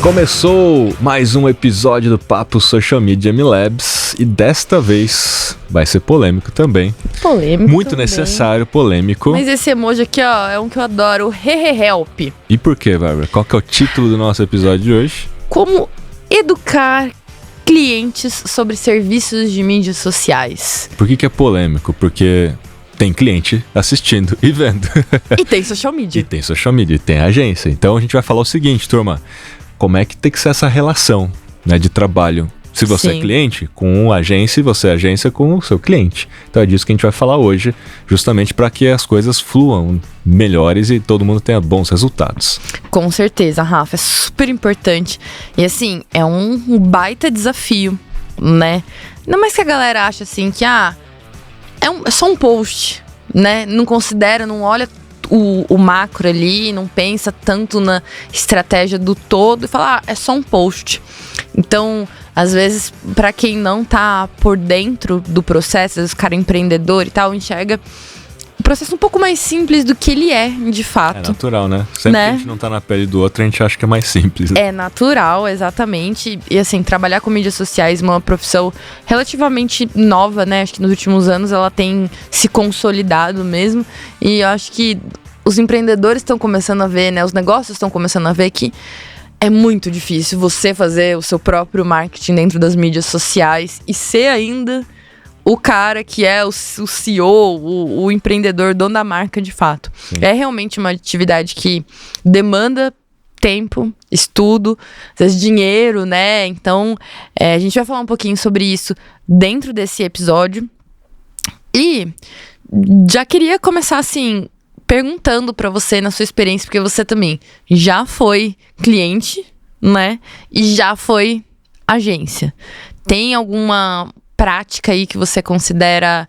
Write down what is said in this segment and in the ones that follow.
Começou mais um episódio do Papo Social Media MLabs e desta vez vai ser polêmico também. Polêmico muito também. Necessário, polêmico. Mas esse emoji aqui, ó, é um que eu adoro, o Help. E por quê, Bárbara? Qual que é o título do nosso episódio de hoje? Como educar clientes sobre serviços de mídias sociais. Por que é polêmico? Porque tem cliente assistindo e vendo. E tem social media. E tem social media, e tem agência. Então a gente vai falar o seguinte, turma. Como é que tem que ser essa relação, né, de trabalho? Se você Sim. é cliente com agência e você é agência com o seu cliente. Então é disso que a gente vai falar hoje, justamente para que as coisas fluam melhores e todo mundo tenha bons resultados. Com certeza, Rafa, é super importante. E assim, é um baita desafio, né? Não mais que a galera acha assim que, é só um post, né? Não considera, não olha o macro ali, não pensa tanto na estratégia do todo e fala, é só um post. Então, às vezes, para quem não tá por dentro do processo, às vezes o cara é empreendedor e tal, enxerga o processo um pouco mais simples do que ele é, de fato. É natural, né? Sempre Né? que a gente não tá na pele do outro, a gente acha que é mais simples. Né? É natural, exatamente. E assim, trabalhar com mídias sociais é uma profissão relativamente nova, né? Acho que nos últimos anos ela tem se consolidado mesmo. E eu acho que os empreendedores estão começando a ver, né? Os negócios estão começando a ver que é muito difícil você fazer o seu próprio marketing dentro das mídias sociais e ser ainda o cara que é o CEO, o empreendedor, dono da marca de fato. Sim. É realmente uma atividade que demanda tempo, estudo, às vezes dinheiro, né? Então, a gente vai falar um pouquinho sobre isso dentro desse episódio. E já queria começar assim, perguntando pra você na sua experiência, porque você também já foi cliente, né? E já foi agência. Tem alguma prática aí que você considera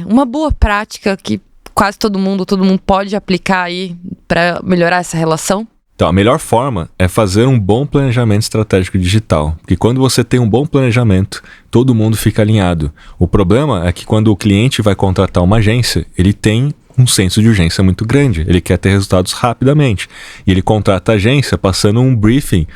uma boa prática que quase todo mundo pode aplicar aí pra melhorar essa relação? Então, a melhor forma é fazer um bom planejamento estratégico digital. Porque quando você tem um bom planejamento, todo mundo fica alinhado. O problema é que quando o cliente vai contratar uma agência, ele tem um senso de urgência muito grande. Ele quer ter resultados rapidamente. E ele contrata a agência passando um briefing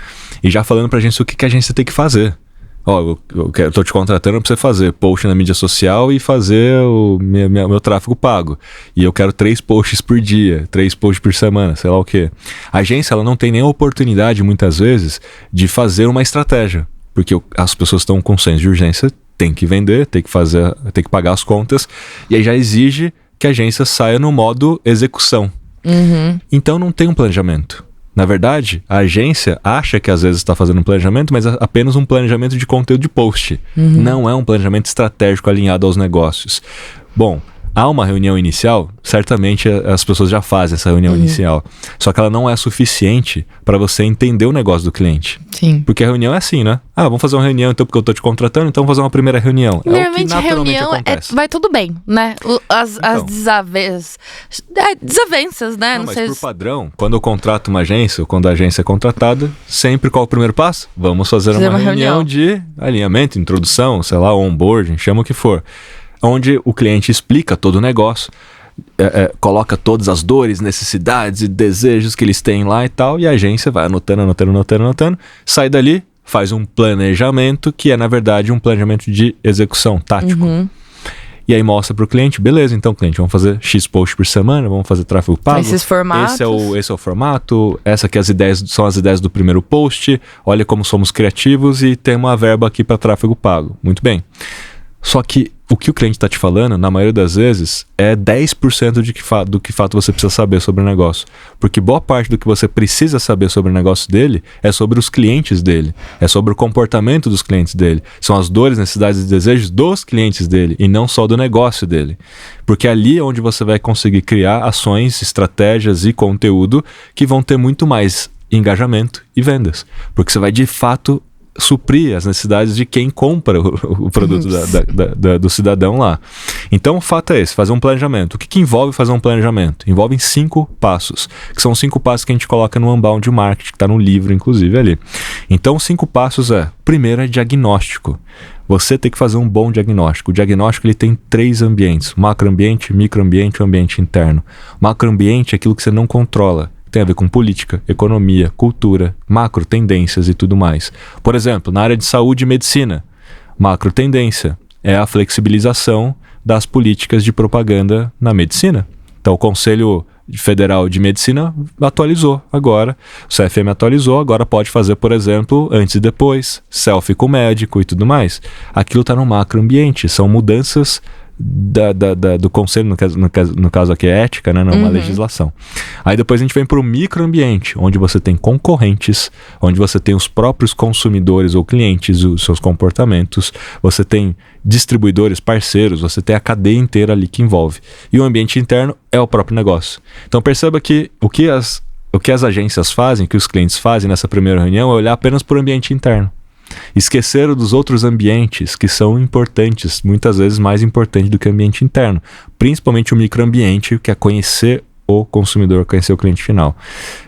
e já falando pra agência o que a agência tem que fazer. Eu tô te contratando pra você fazer post na mídia social e fazer o meu tráfego pago. E eu quero 3 posts por dia, 3 posts por semana, sei lá o quê. A agência, ela não tem nem a oportunidade, muitas vezes, de fazer uma estratégia. Porque as pessoas estão com senso de urgência, tem que vender, tem que pagar as contas. E aí já exige que a agência saia no modo execução. Uhum. Então não tem um planejamento. Na verdade, a agência acha que às vezes está fazendo um planejamento, mas é apenas um planejamento de conteúdo de post. Não é um planejamento estratégico alinhado aos negócios. Bom, há uma reunião inicial, certamente as pessoas já fazem essa reunião inicial. Só que ela não é suficiente para você entender o negócio do cliente. Sim. Porque a reunião é assim, né? Vamos fazer uma reunião então porque eu tô te contratando, então vamos fazer uma primeira reunião. Normalmente é o que naturalmente reunião acontece. vai tudo bem, né? As Então. desavenças, né? Não, mas por padrão, quando eu contrato uma agência, ou quando a agência é contratada, sempre qual é o primeiro passo? Vamos fazer uma reunião de alinhamento, introdução, sei lá, onboarding, chama o que for. Onde o cliente explica todo o negócio, coloca todas as dores, necessidades e desejos que eles têm lá e tal, e a agência vai anotando, sai dali, faz um planejamento que é, na verdade, um planejamento de execução tático. E aí mostra para o cliente, beleza, então cliente, vamos fazer X post por semana, vamos fazer tráfego pago. Esses formatos. Esse é o formato, essa aqui são as ideias do primeiro post, olha como somos criativos e tem uma verba aqui para tráfego pago. Muito bem. Só que o que o cliente está te falando, na maioria das vezes, é 10% do que fato você precisa saber sobre o negócio. Porque boa parte do que você precisa saber sobre o negócio dele é sobre os clientes dele. É sobre o comportamento dos clientes dele. São as dores, necessidades e desejos dos clientes dele e não só do negócio dele. Porque ali é onde você vai conseguir criar ações, estratégias e conteúdo que vão ter muito mais engajamento e vendas. Porque você vai, de fato, suprir as necessidades de quem compra o produto do cidadão lá. Então o fato é esse, fazer um planejamento. O que envolve fazer um planejamento? Envolve 5 passos, que são 5 passos que a gente coloca no Unbound Marketing, que está no livro inclusive ali. Então 5 passos primeiro é diagnóstico. Você tem que fazer um bom diagnóstico. O diagnóstico ele tem 3 ambientes: macroambiente, microambiente e ambiente interno. Macroambiente é aquilo que você não controla, tem a ver com política, economia, cultura, macro tendências e tudo mais. Por exemplo, na área de saúde e medicina, macro tendência é a flexibilização das políticas de propaganda na medicina. Então, o Conselho Federal de Medicina atualizou agora, o CFM atualizou, agora pode fazer, por exemplo, antes e depois, selfie com o médico e tudo mais. Aquilo está no macroambiente, são mudanças do conselho, no caso aqui é ética, né? Não uma legislação. Aí depois a gente vem para o microambiente, onde você tem concorrentes, onde você tem os próprios consumidores ou clientes, os seus comportamentos, você tem distribuidores, parceiros, você tem a cadeia inteira ali que envolve. E o ambiente interno é o próprio negócio. Então perceba que o que as agências fazem, que os clientes fazem nessa primeira reunião é olhar apenas para o ambiente interno. Esqueceram dos outros ambientes que são importantes, muitas vezes mais importantes do que o ambiente interno, principalmente o microambiente, que é conhecer o consumidor, conhecer o cliente final.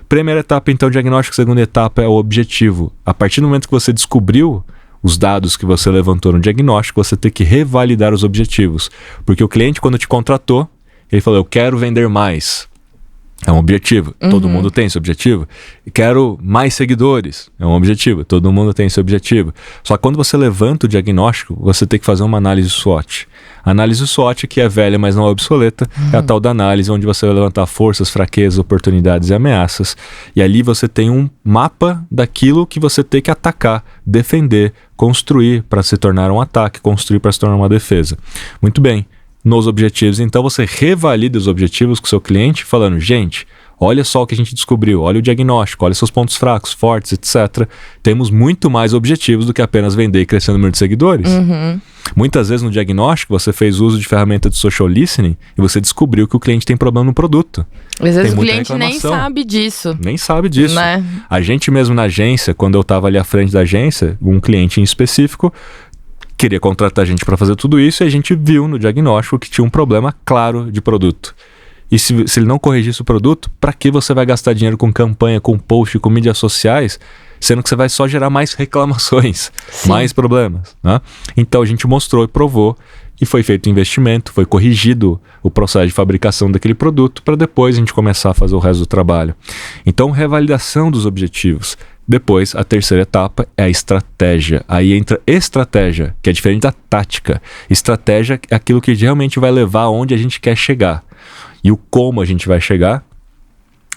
Primeira etapa, então, diagnóstico. Segunda etapa é o objetivo. A partir do momento que você descobriu os dados que você levantou no diagnóstico, você tem que revalidar os objetivos, porque o cliente, quando te contratou, ele falou: eu quero vender mais. É um objetivo, todo mundo tem esse objetivo. Quero mais seguidores, é um objetivo, todo mundo tem esse objetivo. Só que quando você levanta o diagnóstico, você tem que fazer uma análise SWOT. A análise SWOT, que é velha, mas não é obsoleta, é a tal da análise onde você vai levantar forças, fraquezas, oportunidades e ameaças. E ali você tem um mapa daquilo que você tem que atacar, defender, construir para se tornar um ataque, construir para se tornar uma defesa. Muito bem. Nos objetivos, então você revalida os objetivos com o seu cliente, falando: gente, olha só o que a gente descobriu, olha o diagnóstico, olha seus pontos fracos, fortes, etc. Temos muito mais objetivos do que apenas vender e crescer o número de seguidores. Muitas vezes no diagnóstico você fez uso de ferramenta de social listening e você descobriu que o cliente tem problema no produto. Às vezes o cliente nem sabe disso. Nem sabe disso. Né? A gente mesmo na agência, quando eu estava ali à frente da agência, um cliente em específico queria contratar a gente para fazer tudo isso, e a gente viu no diagnóstico que tinha um problema claro de produto. E se ele não corrigisse o produto, para que você vai gastar dinheiro com campanha, com post, com mídias sociais, sendo que você vai só gerar mais reclamações, mais problemas, né? Então a gente mostrou e provou, e foi feito investimento, foi corrigido o processo de fabricação daquele produto, para depois a gente começar a fazer o resto do trabalho. Então, revalidação dos objetivos. Depois, a terceira etapa é a estratégia. Aí entra estratégia, que é diferente da tática. Estratégia é aquilo que realmente vai levar aonde a gente quer chegar. E o como a gente vai chegar.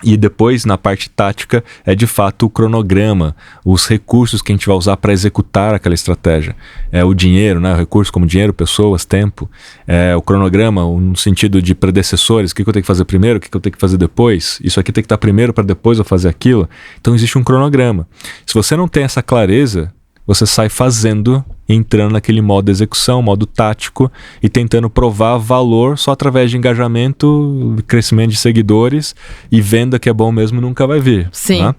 E depois, na parte tática, é de fato o cronograma, os recursos que a gente vai usar para executar aquela estratégia. É o dinheiro, né? O recurso como dinheiro, pessoas, tempo. É o cronograma, no sentido de predecessores, o que eu tenho que fazer primeiro, o que eu tenho que fazer depois. Isso aqui tem que estar primeiro para depois eu fazer aquilo. Então existe um cronograma. Se você não tem essa clareza, você sai fazendo, entrando naquele modo de execução, modo tático, e tentando provar valor só através de engajamento, crescimento de seguidores, e venda que é bom mesmo nunca vai vir. Sim. Tá?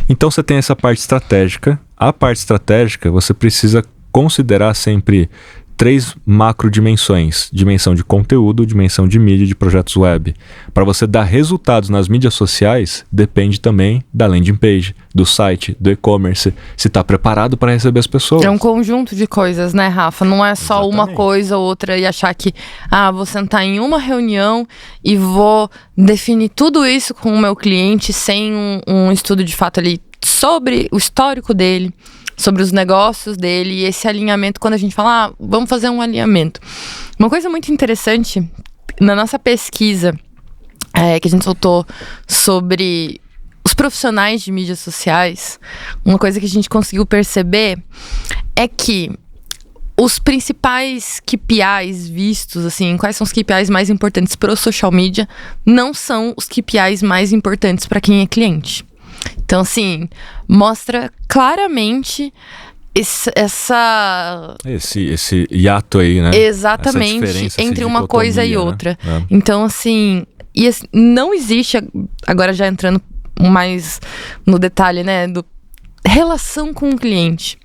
Então você tem essa parte estratégica. A parte estratégica, você precisa considerar sempre 3 macro dimensões: dimensão de conteúdo, dimensão de mídia e de projetos web. Para você dar resultados nas mídias sociais, depende também da landing page, do site, do e-commerce, se está preparado para receber as pessoas. É um conjunto de coisas, né, Rafa? Não é só uma coisa ou outra e achar que, vou sentar em uma reunião e vou definir tudo isso com o meu cliente sem um estudo de fato ali sobre o histórico dele, sobre os negócios dele, e esse alinhamento, quando a gente fala, vamos fazer um alinhamento. Uma coisa muito interessante, na nossa pesquisa que a gente soltou sobre os profissionais de mídias sociais, uma coisa que a gente conseguiu perceber é que os principais KPIs vistos, assim, quais são os KPIs mais importantes para o social media, não são os KPIs mais importantes para quem é cliente. Então, assim, mostra claramente esse hiato aí, né? Exatamente, entre uma coisa e outra. Né? Então, assim, não existe, agora já entrando mais no detalhe, né, do relação com o cliente.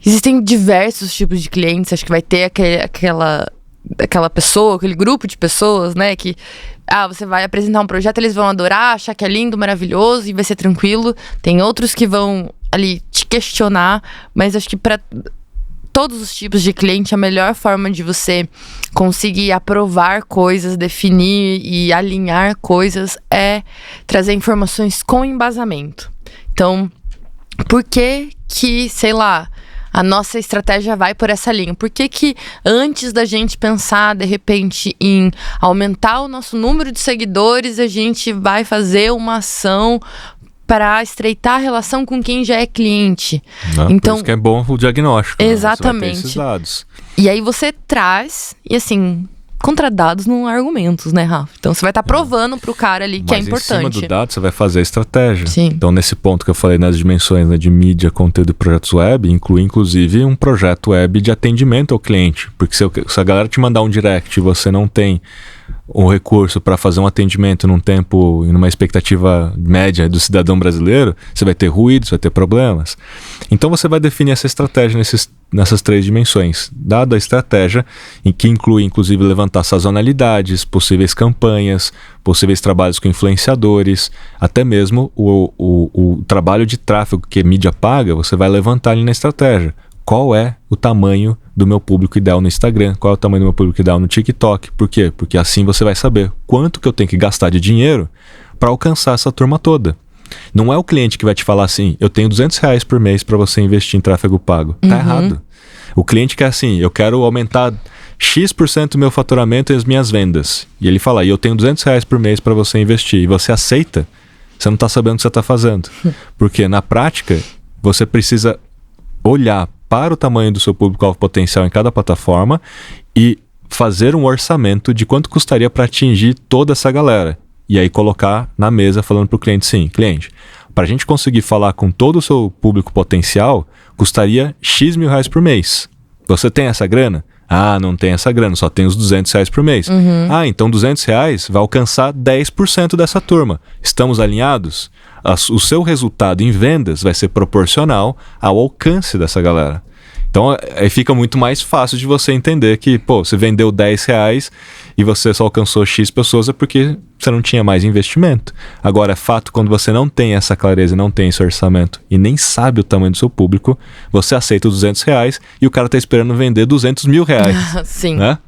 Existem diversos tipos de clientes, acho que vai ter aquela pessoa, aquele grupo de pessoas, né, que você vai apresentar um projeto, eles vão adorar, achar que é lindo, maravilhoso e vai ser tranquilo. Tem outros que vão ali te questionar, mas acho que para todos os tipos de cliente, a melhor forma de você conseguir aprovar coisas, definir e alinhar coisas é trazer informações com embasamento. Então, por que, sei lá, a nossa estratégia vai por essa linha? Por que antes da gente pensar, de repente, em aumentar o nosso número de seguidores, a gente vai fazer uma ação para estreitar a relação com quem já é cliente? Então, por isso que é bom o diagnóstico. Exatamente. Né? Você vai ter esses dados. E aí você traz, e assim, contra dados não há argumentos, né, Rafa? Então você vai estar provando pro cara ali que é importante. Mas em cima do dado você vai fazer a estratégia. Sim. Então nesse ponto que eu falei nas dimensões, né, de mídia, conteúdo e projetos web, inclui inclusive um projeto web de atendimento ao cliente. Porque se a galera te mandar um direct e você não tem um recurso para fazer um atendimento num tempo e numa expectativa média do cidadão brasileiro, você vai ter ruídos, vai ter problemas. Então você vai definir essa estratégia nessas 3 dimensões. Dada a estratégia, em que inclui inclusive levantar sazonalidades, possíveis campanhas, possíveis trabalhos com influenciadores, até mesmo o trabalho de tráfego que a mídia paga, você vai levantar ali na estratégia. Qual é o tamanho do meu público ideal no Instagram? Qual é o tamanho do meu público ideal no TikTok? Por quê? Porque assim você vai saber quanto que eu tenho que gastar de dinheiro para alcançar essa turma toda. Não é o cliente que vai te falar assim, eu tenho R$200 por mês para você investir em tráfego pago. Tá errado. O cliente quer assim, eu quero aumentar X% do meu faturamento e as minhas vendas. E ele fala, e eu tenho R$200 por mês para você investir. E você aceita, você não está sabendo o que você está fazendo. Porque na prática, você precisa olhar para o tamanho do seu público-alvo potencial em cada plataforma e fazer um orçamento de quanto custaria para atingir toda essa galera. E aí colocar na mesa falando para o cliente, sim, cliente, para a gente conseguir falar com todo o seu público potencial, custaria X mil reais por mês. Você tem essa grana? Ah, não tem essa grana, só tem os R$200 por mês. Ah, então R$200 vai alcançar 10% dessa turma. Estamos alinhados? O seu resultado em vendas vai ser proporcional ao alcance dessa galera. Então, aí fica muito mais fácil de você entender que, pô, você vendeu R$10 e você só alcançou X pessoas é porque você não tinha mais investimento. Agora, é fato, quando você não tem essa clareza e não tem esse orçamento e nem sabe o tamanho do seu público, você aceita os R$200 e o cara tá esperando vender R$200 mil. Sim. Né?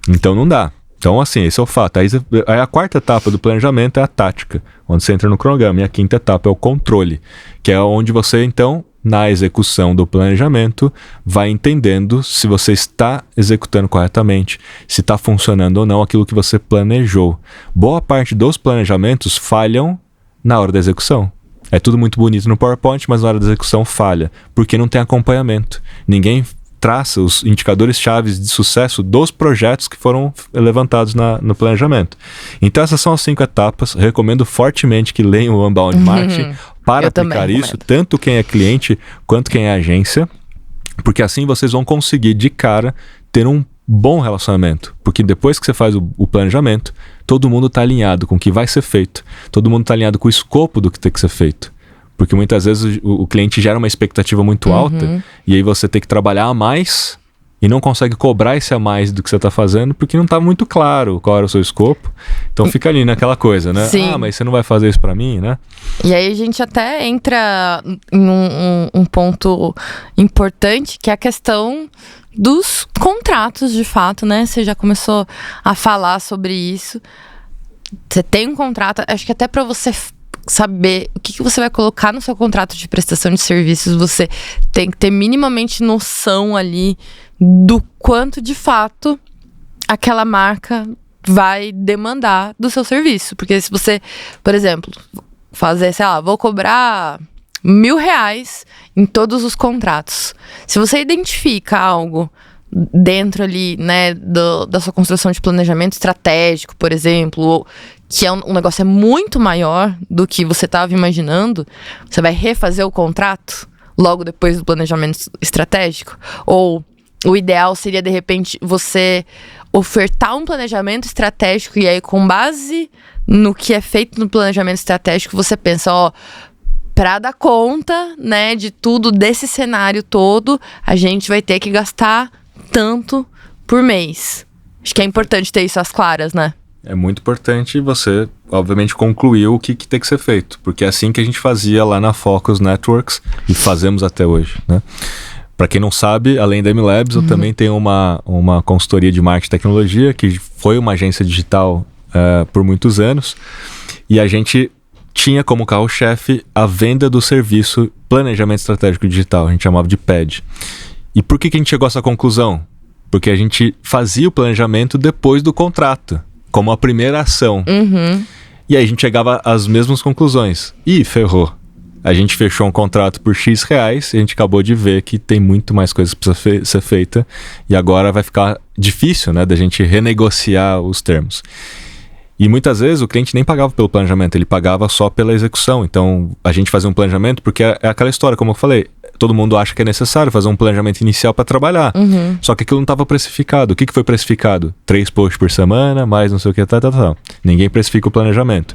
Então, não dá. Então, assim, esse é o fato. Aí a 4ª etapa do planejamento é a tática, onde você entra no cronograma. E a 5ª etapa é o controle, que é onde você, então, na execução do planejamento, vai entendendo se você está executando corretamente, se está funcionando ou não aquilo que você planejou. Boa parte dos planejamentos falham na hora da execução. É tudo muito bonito no PowerPoint, mas na hora da execução falha, porque não tem acompanhamento. Ninguém traça os indicadores chaves de sucesso dos projetos que foram levantados no planejamento. Então essas são as 5 etapas. Recomendo fortemente que leiam o Unbound Marketing para aplicar isso, tanto quem é cliente quanto quem é agência, porque assim vocês vão conseguir de cara ter um bom relacionamento, porque depois que você faz o planejamento, todo mundo está alinhado com o que vai ser feito, todo mundo está alinhado com o escopo do que tem que ser feito. Porque muitas vezes o cliente gera uma expectativa muito alta e aí você tem que trabalhar a mais e não consegue cobrar esse a mais do que você está fazendo porque não está muito claro qual era o seu escopo. Então fica ali naquela coisa, né? Sim. Ah, mas você não vai fazer isso para mim, né? E aí a gente até entra em um ponto importante, que é a questão dos contratos, de fato, né? Você já começou a falar sobre isso. Você tem um contrato, acho que até para você saber o que você vai colocar no seu contrato de prestação de serviços, você tem que ter minimamente noção ali do quanto de fato aquela marca vai demandar do seu serviço. Porque se você, por exemplo, fazer, sei lá, vou cobrar R$1.000 em todos os contratos. Se você identifica algo dentro ali, né, da sua construção de planejamento estratégico, por exemplo, ou que é um negócio muito maior do que você estava imaginando, você vai refazer o contrato logo depois do planejamento estratégico? Ou o ideal seria, de repente, você ofertar um planejamento estratégico e aí, com base no que é feito no planejamento estratégico, você pensa, ó, para dar conta, né, de tudo, desse cenário todo, a gente vai ter que gastar tanto por mês. Acho que é importante ter isso às claras, né? É muito importante você, obviamente, concluir o que tem que ser feito, porque é assim que a gente fazia lá na Focus Networks e fazemos até hoje, né? Para quem não sabe, além da MLabs, eu também tenho uma consultoria de marketing e tecnologia, que foi uma agência digital por muitos anos. E a gente tinha como carro-chefe a venda do serviço Planejamento Estratégico Digital. A gente chamava de PED. E por que a gente chegou a essa conclusão? Porque a gente fazia o planejamento depois do contrato, como a primeira ação. E aí a gente chegava às mesmas conclusões. Ih, ferrou. A gente fechou um contrato por X reais e a gente acabou de ver que tem muito mais coisa que precisa ser feita e agora vai ficar difícil, né, da gente renegociar os termos. E muitas vezes o cliente nem pagava pelo planejamento, ele pagava só pela execução. Então a gente fazia um planejamento porque é aquela história, como eu falei, todo mundo acha que é necessário fazer um planejamento inicial para trabalhar. Só que aquilo não estava precificado. O que foi precificado? 3 posts por semana, mais não sei o que, Ninguém precifica o planejamento.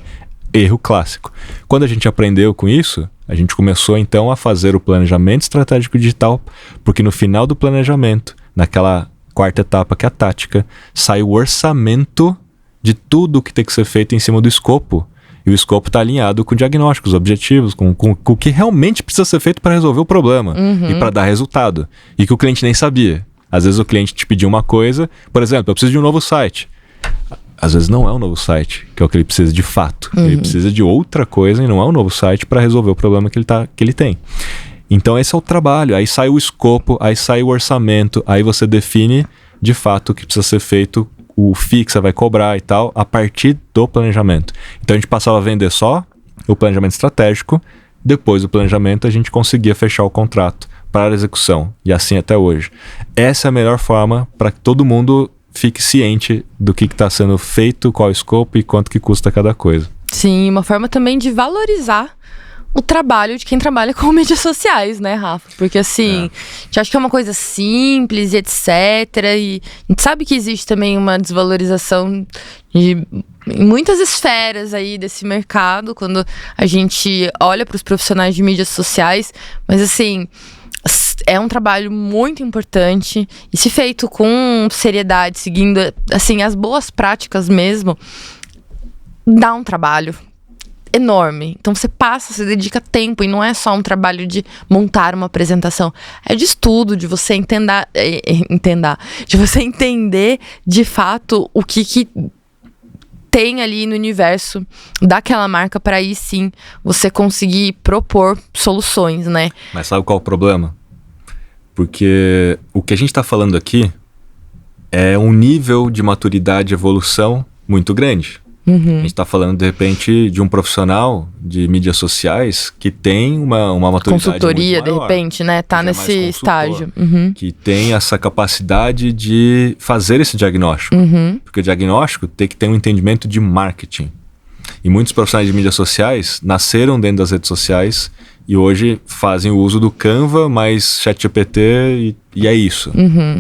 Erro clássico. Quando a gente aprendeu com isso, a gente começou então a fazer o planejamento estratégico digital, porque no final do planejamento, naquela quarta etapa que é a tática, sai o orçamento de tudo que tem que ser feito em cima do escopo. E o escopo está alinhado com diagnósticos, objetivos, com o que realmente precisa ser feito para resolver o problema e para dar resultado. E que o cliente nem sabia. Às vezes o cliente te pediu uma coisa, por exemplo, eu preciso de um novo site. Às vezes não é um novo site, que é o que ele precisa de fato. Ele precisa de outra coisa e não é um novo site para resolver o problema que ele tem. Então esse é o trabalho. Aí sai o escopo, aí sai o orçamento, aí você define de fato o que precisa ser feito, o FII que você vai cobrar e tal, a partir do planejamento. Então a gente passava a vender só o planejamento estratégico, depois do planejamento a gente conseguia fechar o contrato para a execução, e assim até hoje. Essa é a melhor forma para que todo mundo fique ciente do que está sendo feito, qual é o escopo e quanto que custa cada coisa. Sim, uma forma também de valorizar o trabalho de quem trabalha com mídias sociais, né, Rafa? Porque assim, a gente acha que é uma coisa simples e etc. E a gente sabe que existe também uma desvalorização em muitas esferas aí desse mercado, quando a gente olha para os profissionais de mídias sociais. Mas assim, é um trabalho muito importante e se feito com seriedade, seguindo assim as boas práticas mesmo, dá um trabalho enorme. Então você dedica tempo e não é só um trabalho de montar uma apresentação, é de estudo, de você de você entender de fato o que tem ali no universo daquela marca para aí sim você conseguir propor soluções, né? Mas sabe qual é o problema? Porque o que a gente está falando aqui é um nível de maturidade e evolução muito grande. A gente está falando, de repente, de um profissional de mídias sociais que tem uma maturidade consultoria, muito maior, de repente, né? Tá nesse estágio. Que tem essa capacidade de fazer esse diagnóstico. Porque o diagnóstico tem que ter um entendimento de marketing. E muitos profissionais de mídias sociais nasceram dentro das redes sociais e hoje fazem o uso do Canva mais ChatGPT e é isso.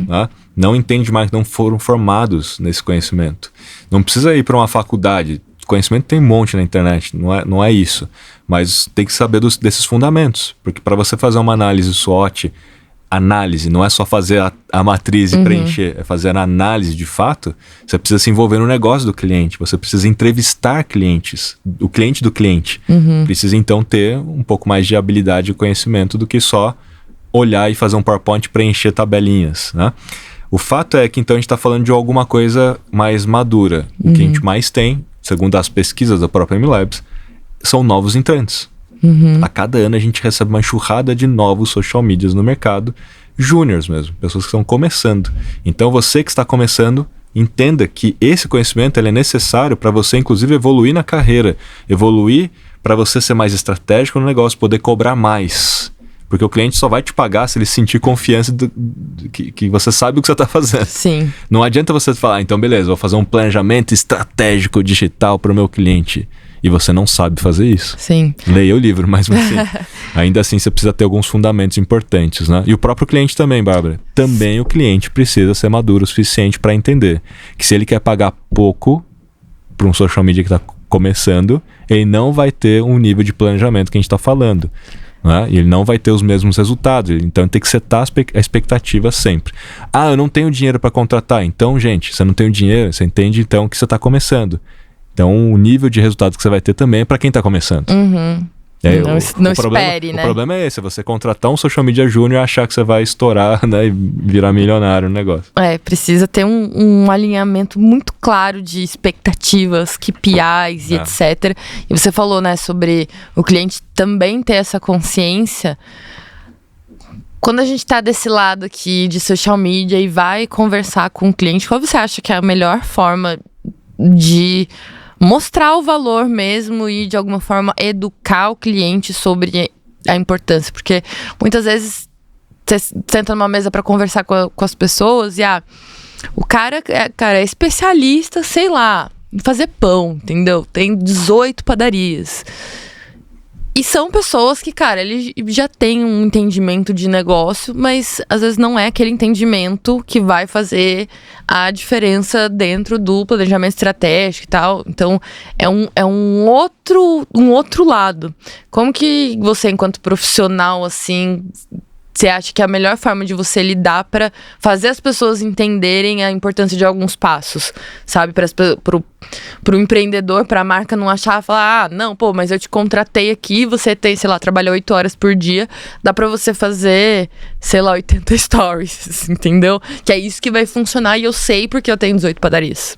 Tá? Não entendem de marketing, não foram formados nesse conhecimento. Não precisa ir para uma faculdade. Conhecimento tem um monte na internet, não é isso. Mas tem que saber desses fundamentos. Porque para você fazer uma análise SWOT, análise, não é só fazer a matriz e preencher, é fazer a análise de fato. Você precisa se envolver no negócio do cliente, você precisa entrevistar clientes, o cliente do cliente. Precisa então ter um pouco mais de habilidade e conhecimento do que só olhar e fazer um PowerPoint e preencher tabelinhas, né? O fato é que então a gente está falando de alguma coisa mais madura. O que a gente mais tem, segundo as pesquisas da própria MLabs, são novos entrantes. A cada ano a gente recebe uma enxurrada de novos social medias no mercado, júniors mesmo, pessoas que estão começando. Então você que está começando, entenda que esse conhecimento ele é necessário para você inclusive evoluir na carreira, evoluir para você ser mais estratégico no negócio, poder cobrar mais. Porque o cliente só vai te pagar se ele sentir confiança que você sabe o que você está fazendo. Sim. Não adianta você falar, então beleza, vou fazer um planejamento estratégico digital para o meu cliente. E você não sabe fazer isso. Sim. Leia o livro, mas assim, ainda assim você precisa ter alguns fundamentos importantes, né? E o próprio cliente também, Bárbara. Também o cliente precisa ser maduro o suficiente para entender que se ele quer pagar pouco para um social media que está começando, ele não vai ter um nível de planejamento que a gente está falando. Né? E ele não vai ter os mesmos resultados. Então tem que setar a expectativa sempre. Ah, eu não tenho dinheiro para contratar. Então, gente, você não tem o dinheiro, você entende então que você está começando. Então o nível de resultado que você vai ter também é para quem está começando. Não espere, né? O problema é esse, é você contratar um social media júnior e achar que você vai estourar, né, e virar milionário no negócio. Precisa ter um alinhamento muito claro de expectativas, KPIs e etc. E você falou, né, sobre o cliente também ter essa consciência. Quando a gente tá desse lado aqui de social media e vai conversar com o cliente, qual você acha que é a melhor forma de mostrar o valor mesmo e, de alguma forma, educar o cliente sobre a importância? Porque muitas vezes você senta numa mesa para conversar com as pessoas e o cara é especialista, sei lá, em fazer pão, entendeu? Tem 18 padarias. E são pessoas que, cara, ele já tem um entendimento de negócio, mas às vezes não é aquele entendimento que vai fazer a diferença dentro do planejamento estratégico e tal. Então, é um outro lado. Como que você, enquanto profissional, assim, você acha que é a melhor forma de você lidar para fazer as pessoas entenderem a importância de alguns passos, sabe? Pro empreendedor, pra marca não achar, falar, não, pô, mas eu te contratei aqui, você tem, sei lá, trabalha 8 horas por dia, dá pra você fazer, sei lá, 80 stories, entendeu? Que é isso que vai funcionar e eu sei porque eu tenho 18 padarias.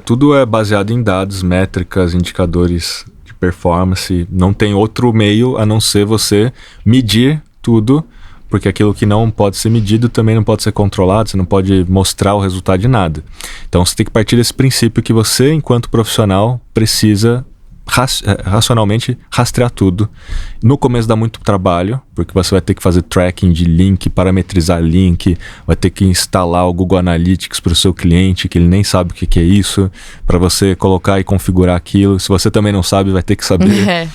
Tudo é baseado em dados, métricas, indicadores de performance. Não tem outro meio a não ser você medir tudo, porque aquilo que não pode ser medido também não pode ser controlado, você não pode mostrar o resultado de nada. Então você tem que partir desse princípio que você, enquanto profissional, precisa racionalmente rastrear tudo. No começo dá muito trabalho, porque você vai ter que fazer tracking de link, parametrizar link, vai ter que instalar o Google Analytics para o seu cliente, que ele nem sabe o que é isso, para você colocar e configurar aquilo. Se você também não sabe, vai ter que saber.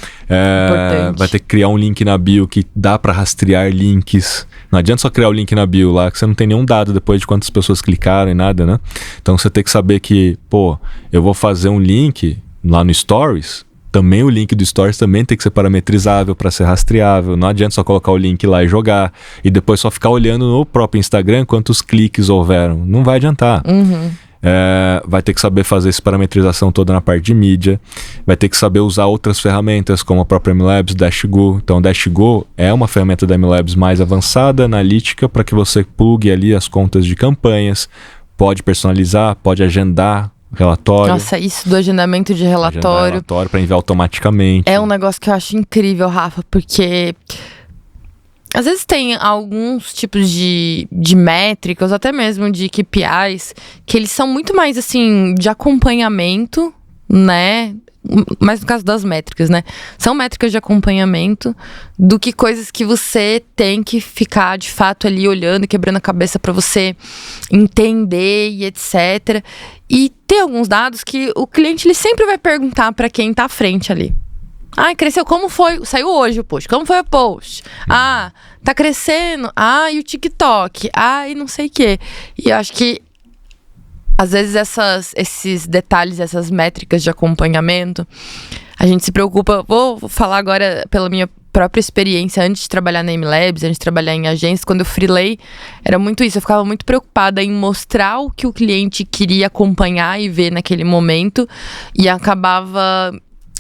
Vai ter que criar um link na bio que dá para rastrear links. Não adianta só criar o link na bio lá, que você não tem nenhum dado depois de quantas pessoas clicaram e nada, né? Então você tem que saber que, eu vou fazer um link lá no Stories, também o link do Stories também tem que ser parametrizável para ser rastreável. Não adianta só colocar o link lá e jogar e depois só ficar olhando no próprio Instagram quantos cliques houveram. Não vai adiantar. Vai ter que saber fazer essa parametrização toda na parte de mídia. Vai ter que saber usar outras ferramentas como a própria MLabs, Dashgo. Então, Dashgo é uma ferramenta da MLabs mais avançada, analítica, para que você plugue ali as contas de campanhas, pode personalizar, pode agendar relatório. Nossa, isso do agendamento de relatório para enviar automaticamente. É um negócio que eu acho incrível, Rafa, porque às vezes tem alguns tipos de métricas, até mesmo de KPIs, que eles são muito mais, assim, de acompanhamento, né? Mas no caso das métricas, né? São métricas de acompanhamento do que coisas que você tem que ficar, de fato, ali olhando e quebrando a cabeça para você entender e etc. E tem alguns dados que o cliente ele sempre vai perguntar para quem tá à frente ali. Cresceu, como foi? Saiu hoje o post, como foi o post? Tá crescendo? E o TikTok? E não sei o quê. E eu acho que às vezes esses detalhes, essas métricas de acompanhamento, a gente se preocupa. Vou falar agora pela minha própria experiência antes de trabalhar na MLabs, antes de trabalhar em agências. Quando eu freelei, era muito isso. Eu ficava muito preocupada em mostrar o que o cliente queria acompanhar e ver naquele momento. E acabava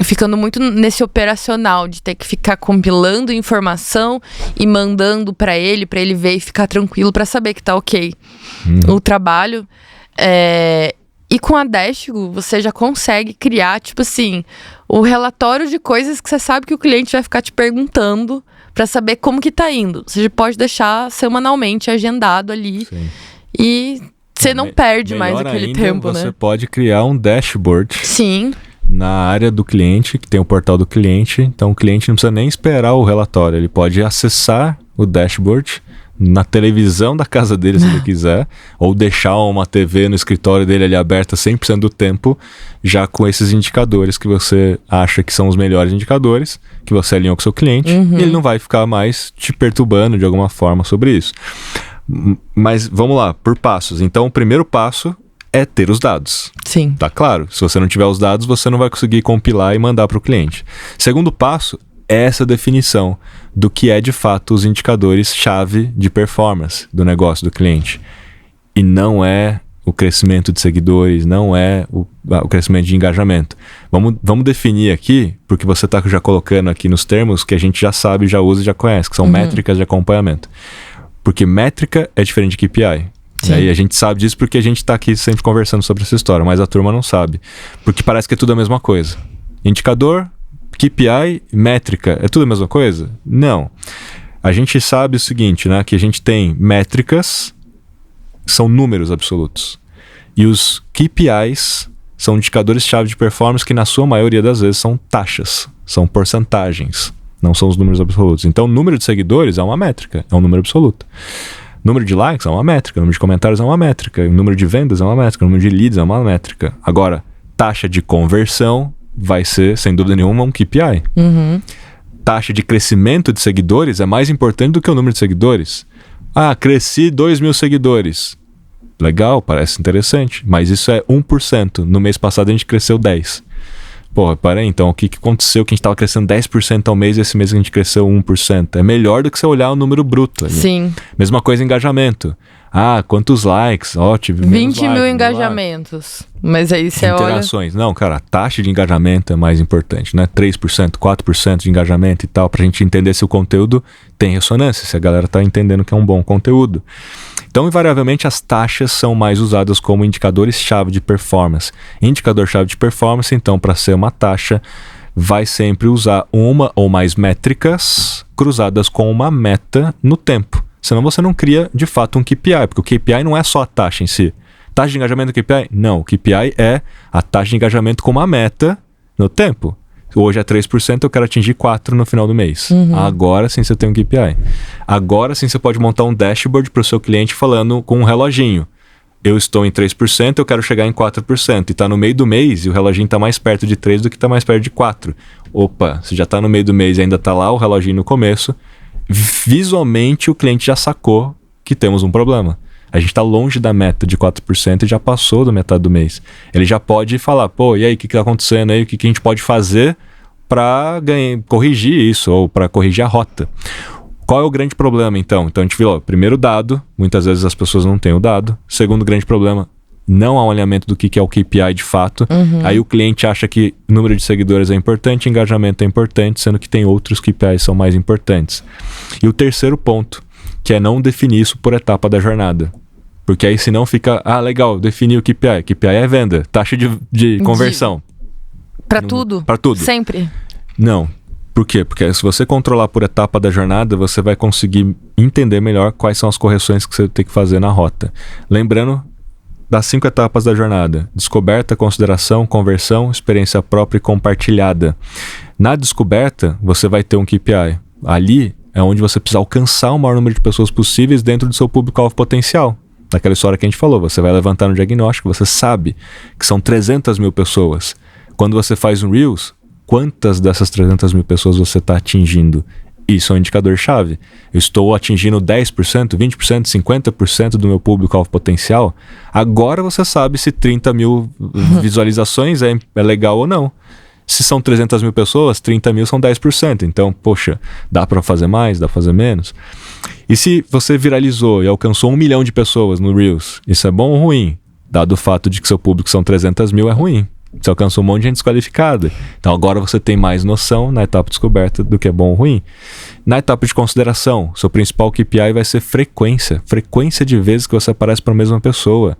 ficando muito nesse operacional de ter que ficar compilando informação e mandando para ele ver e ficar tranquilo para saber que tá ok o trabalho. E com a Dashgo, você já consegue criar, tipo assim, o relatório de coisas que você sabe que o cliente vai ficar te perguntando para saber como que tá indo. Você pode deixar semanalmente agendado ali. Sim. E você não perde mais aquele tempo, né? Você pode criar um dashboard. Sim. Na área do cliente, que tem o portal do cliente. Então o cliente não precisa nem esperar o relatório. Ele pode acessar o dashboard na televisão da casa dele, se ele quiser, ou deixar uma TV no escritório dele ali aberta 100% do tempo, já com esses indicadores que você acha que são os melhores indicadores, que você alinhou com o seu cliente, e ele não vai ficar mais te perturbando de alguma forma sobre isso. Mas vamos lá, por passos. Então o primeiro passo é ter os dados. Sim. Tá claro? Se você não tiver os dados, você não vai conseguir compilar e mandar para o cliente. Segundo passo, essa definição do que é de fato os indicadores-chave de performance do negócio do cliente. E não é o crescimento de seguidores, não é o crescimento de engajamento. Vamos definir aqui, porque você está já colocando aqui nos termos que a gente já sabe, já usa e já conhece, que são métricas de acompanhamento. Porque métrica é diferente de KPI. E a gente sabe disso porque a gente está aqui sempre conversando sobre essa história, mas a turma não sabe. Porque parece que é tudo a mesma coisa. Indicador, KPI, métrica, é tudo a mesma coisa? Não. A gente sabe o seguinte, né? Que a gente tem métricas, são números absolutos. E os KPIs são indicadores-chave de performance que na sua maioria das vezes são taxas, são porcentagens, não são os números absolutos. Então, o número de seguidores é uma métrica, é um número absoluto. Número de likes é uma métrica, número de comentários é uma métrica, número de vendas é uma métrica, número de leads é uma métrica. Agora, taxa de conversão vai ser, sem dúvida nenhuma, um KPI. Taxa de crescimento de seguidores é mais importante do que o número de seguidores. Ah, cresci 2.000 seguidores. Legal, parece interessante, mas isso é 1%. No mês passado a gente cresceu 10%. Porra, peraí, então o que aconteceu? Que a gente estava crescendo 10% ao mês e esse mês a gente cresceu 1%. É melhor do que você olhar o número bruto. Ali. Sim. Mesma coisa engajamento. Ah, quantos likes? Ó, tive 20 mil engajamentos. Mas aí você olha... Interações. Não, cara, a taxa de engajamento é mais importante, né? 3%, 4% de engajamento e tal, pra gente entender se o conteúdo tem ressonância, se a galera tá entendendo que é um bom conteúdo. Então, invariavelmente, as taxas são mais usadas como indicadores-chave de performance. Indicador-chave de performance, então, para ser uma taxa, vai sempre usar uma ou mais métricas cruzadas com uma meta no tempo. Senão você não cria, de fato, um KPI, porque o KPI não é só a taxa em si. Taxa de engajamento do KPI? Não, o KPI é a taxa de engajamento com uma meta no tempo. Hoje é 3%, eu quero atingir 4% no final do mês. Agora sim você tem um KPI. Agora sim você pode montar um dashboard para o seu cliente falando com um reloginho. Eu estou em 3%, eu quero chegar em 4%. E está no meio do mês e o reloginho está mais perto de 3% do que está mais perto de 4%. Opa, se já está no meio do mês e ainda está lá o reloginho no começo, visualmente o cliente já sacou que temos um problema. A gente está longe da meta de 4% e já passou da metade do mês. Ele já pode falar, pô, e aí, o que está acontecendo aí? O que a gente pode fazer para corrigir isso ou para corrigir a rota? Qual é o grande problema, então? Então a gente viu, ó, primeiro dado, muitas vezes as pessoas não têm o dado. Segundo grande problema, não há um alinhamento do que é o KPI de fato. Aí o cliente acha que número de seguidores é importante, engajamento é importante, sendo que tem outros KPIs que são mais importantes. E o terceiro ponto, que é não definir isso por etapa da jornada. Porque aí senão fica, legal, defini o KPI. KPI é venda, taxa de conversão. Para tudo? Para tudo. Sempre? Não. Por quê? Porque se você controlar por etapa da jornada, você vai conseguir entender melhor quais são as correções que você tem que fazer na rota. Lembrando das 5 etapas da jornada: descoberta, consideração, conversão, experiência própria e compartilhada. Na descoberta, você vai ter um KPI. Ali é onde você precisa alcançar o maior número de pessoas possíveis dentro do seu público-alvo potencial. Naquela história que a gente falou, você vai levantar no diagnóstico, você sabe que são 300 mil pessoas. Quando você faz um Reels, quantas dessas 300 mil pessoas você está atingindo? Isso é um indicador-chave. Eu estou atingindo 10%, 20%, 50% do meu público-alvo potencial. Agora você sabe se 30 mil visualizações é legal ou não. Se são 300 mil pessoas, 30 mil são 10%. Então, poxa, dá para fazer mais, dá para fazer menos? E se você viralizou e alcançou 1 milhão de pessoas no Reels, isso é bom ou ruim? Dado o fato de que seu público são 300 mil, é ruim. Você alcançou um monte de gente desqualificada. Então agora você tem mais noção na etapa de descoberta do que é bom ou ruim. Na etapa de consideração, seu principal KPI vai ser frequência. Frequência de vezes que você aparece para a mesma pessoa.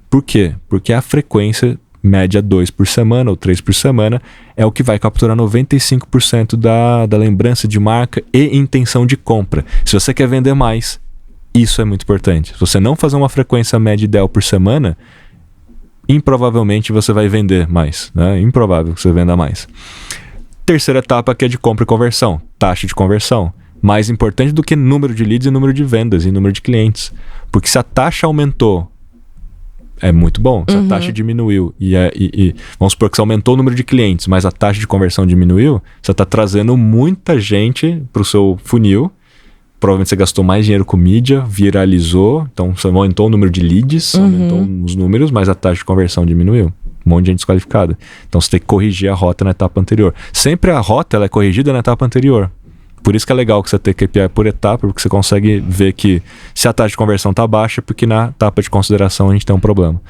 Por quê? Porque a frequência média 2 por semana ou 3 por semana é o que vai capturar 95% da lembrança de marca e intenção de compra. Se você quer vender mais, isso é muito importante. Se você não fazer uma frequência média ideal por semana, improvavelmente você vai vender mais, né? Improvável que você venda mais. Terceira etapa, que é de compra e conversão, taxa de conversão. Mais importante do que número de leads e número de vendas e número de clientes. Porque se a taxa aumentou, é muito bom. Se a taxa diminuiu e vamos supor que você aumentou o número de clientes, mas a taxa de conversão diminuiu, você está trazendo muita gente para o seu funil. Provavelmente você gastou mais dinheiro com mídia, viralizou, então você aumentou o número de leads, aumentou os números, mas a taxa de conversão diminuiu. Um monte de gente desqualificada. Então você tem que corrigir a rota na etapa anterior. Sempre a rota ela é corrigida na etapa anterior. Por isso que é legal que você ter KPI por etapa, porque você consegue ver que se a taxa de conversão está baixa, é porque na etapa de consideração a gente tem um problema.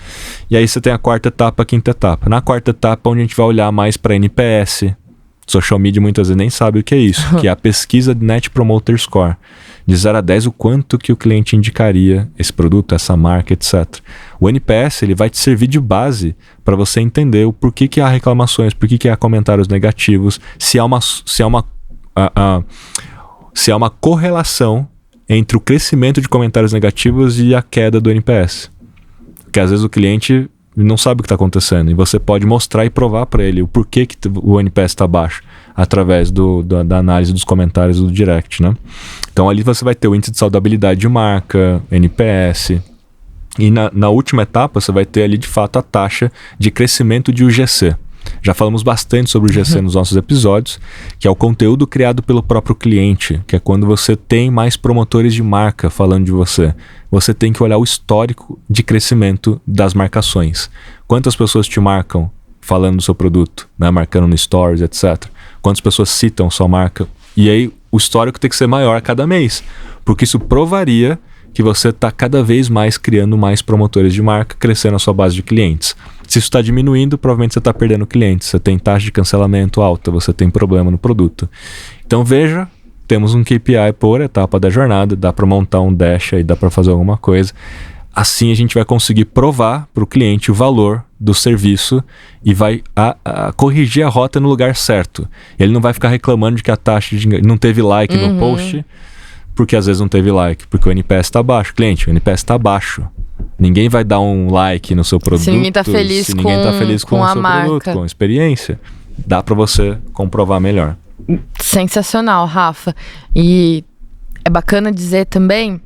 E aí você tem a quarta etapa, a quinta etapa. Na quarta etapa, onde a gente vai olhar mais para NPS, social media muitas vezes nem sabe o que é isso, que é a pesquisa de Net Promoter Score. De 0 a 10, o quanto que o cliente indicaria esse produto, essa marca, etc. O NPS ele vai te servir de base para você entender o porquê que há reclamações, porquê que há comentários negativos, se há uma correlação entre o crescimento de comentários negativos e a queda do NPS. Porque às vezes o cliente não sabe o que está acontecendo e você pode mostrar e provar para ele o porquê que o NPS está baixo através da análise dos comentários do direct, né? Então ali você vai ter o índice de saudabilidade de marca, NPS, e na última etapa você vai ter ali de fato a taxa de crescimento de UGC. Já falamos bastante sobre o UGC nos nossos episódios, que é o conteúdo criado pelo próprio cliente, que é quando você tem mais promotores de marca falando de você. Você tem que olhar o histórico de crescimento das marcações. Quantas pessoas te marcam falando do seu produto, né? Marcando no Stories, etc. Quantas pessoas citam sua marca. E aí o histórico tem que ser maior a cada mês, porque isso provaria que você está cada vez mais criando mais promotores de marca, crescendo a sua base de clientes. Se isso está diminuindo, provavelmente você está perdendo clientes. Você tem taxa de cancelamento alta, você tem problema no produto. Então veja, temos um KPI por etapa da jornada, dá para montar um dash aí, dá para fazer alguma coisa. Assim a gente vai conseguir provar para o cliente o valor do serviço e vai corrigir a rota no lugar certo. Ele não vai ficar reclamando de que a taxa não teve like no post, porque às vezes não teve like, porque o NPS está baixo. Cliente, o NPS está baixo. Ninguém vai dar um like no seu produto se ninguém está feliz, com o seu marca. Produto, com a experiência. Dá para você comprovar melhor. Sensacional, Rafa. E é bacana dizer também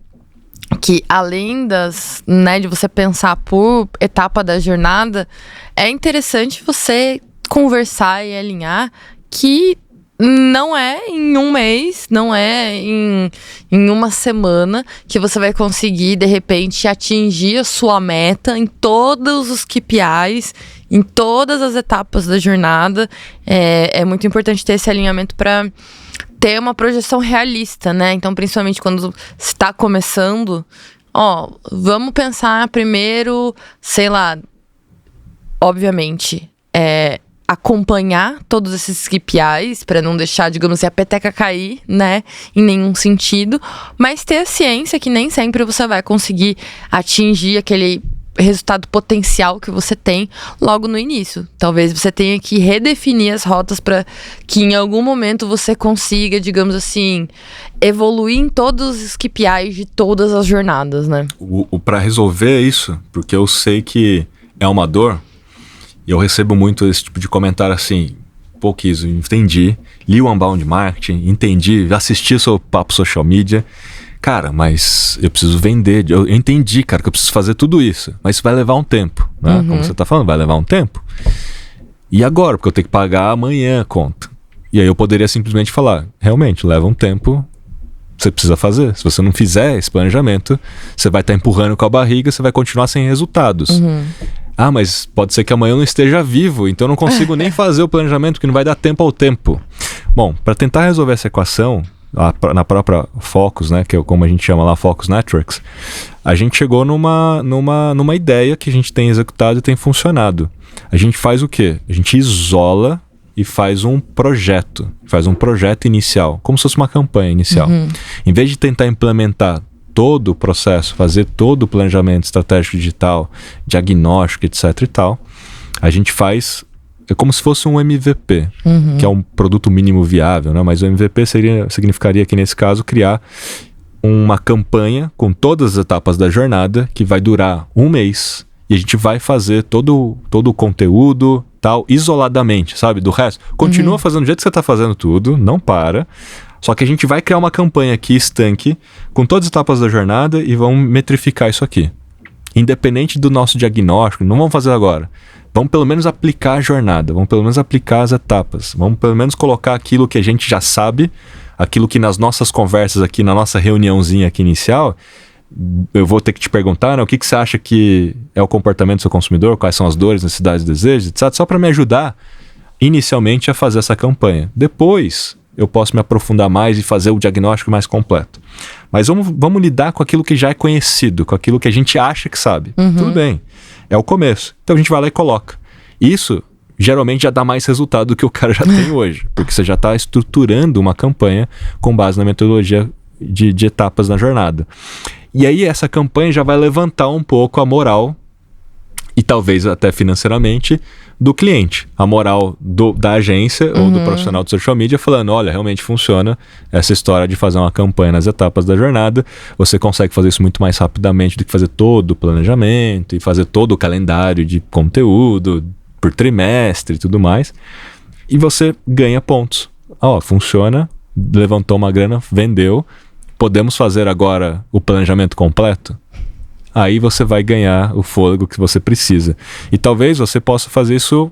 que além de você pensar por etapa da jornada, é interessante você conversar e alinhar que não é em um mês, não é em uma semana que você vai conseguir, de repente, atingir a sua meta em todos os KPIs, em todas as etapas da jornada. É muito importante ter esse alinhamento para ter uma projeção realista, né? Então, principalmente quando está começando, vamos pensar primeiro, sei lá, obviamente, acompanhar todos esses KPIs para não deixar, digamos assim, a peteca cair, né, em nenhum sentido, mas ter a ciência que nem sempre você vai conseguir atingir aquele resultado potencial que você tem logo no início. Talvez você tenha que redefinir as rotas para que em algum momento você consiga, digamos assim, evoluir em todos os KPIs de todas as jornadas, né? Para resolver isso, porque eu sei que é uma dor, e eu recebo muito esse tipo de comentário assim: pô, Kiso, entendi, li o Unbound Marketing, entendi, assisti o seu papo social media, cara, mas eu preciso vender, eu entendi, cara, que eu preciso fazer tudo isso, mas isso vai levar um tempo, né? Como você tá falando, vai levar um tempo. E agora? Porque eu tenho que pagar amanhã a conta. E aí eu poderia simplesmente falar: realmente, leva um tempo, você precisa fazer. Se você não fizer esse planejamento, você vai estar empurrando com a barriga, você vai continuar sem resultados. Ah, mas pode ser que amanhã eu não esteja vivo, então eu não consigo nem fazer o planejamento, porque não vai dar tempo ao tempo. Bom, para tentar resolver essa equação, na própria Focus, né, que é como a gente chama lá, Focus Networks, a gente chegou numa ideia que a gente tem executado e tem funcionado. A gente faz o quê? A gente isola e faz um projeto inicial, como se fosse uma campanha inicial. Em vez de tentar implementar todo o processo, fazer todo o planejamento estratégico digital, diagnóstico, etc e tal, a gente faz, é como se fosse um MVP, que é um produto mínimo viável, né? Mas o MVP significaria que, nesse caso, criar uma campanha com todas as etapas da jornada, que vai durar um mês, e a gente vai fazer todo o conteúdo, tal, isoladamente, sabe, do resto. Continua fazendo do jeito que você está fazendo tudo, não para. Só que a gente vai criar uma campanha aqui estanque, com todas as etapas da jornada, e vamos metrificar isso aqui. Independente do nosso diagnóstico, não vamos fazer agora. Vamos pelo menos aplicar a jornada, vamos pelo menos aplicar as etapas. Vamos pelo menos colocar aquilo que a gente já sabe, aquilo que nas nossas conversas aqui, na nossa reuniãozinha aqui inicial, eu vou ter que te perguntar, né, o que você acha que é o comportamento do seu consumidor, quais são as dores, necessidades, desejos, etc. Só para me ajudar inicialmente a fazer essa campanha. Depois, eu posso me aprofundar mais e fazer o diagnóstico mais completo. Mas vamos lidar com aquilo que já é conhecido, com aquilo que a gente acha que sabe. Tudo bem, é o começo. Então a gente vai lá e coloca. Isso geralmente já dá mais resultado do que o cara já tem hoje, porque você já está estruturando uma campanha com base na metodologia de etapas na jornada. E aí essa campanha já vai levantar um pouco a moral, e talvez até financeiramente, do cliente. A moral da agência ou do profissional de social media falando, olha, realmente funciona essa história de fazer uma campanha nas etapas da jornada. Você consegue fazer isso muito mais rapidamente do que fazer todo o planejamento e fazer todo o calendário de conteúdo por trimestre e tudo mais. E você ganha pontos. Funciona, levantou uma grana, vendeu. Podemos fazer agora o planejamento completo? Aí você vai ganhar o fôlego que você precisa. E talvez você possa fazer isso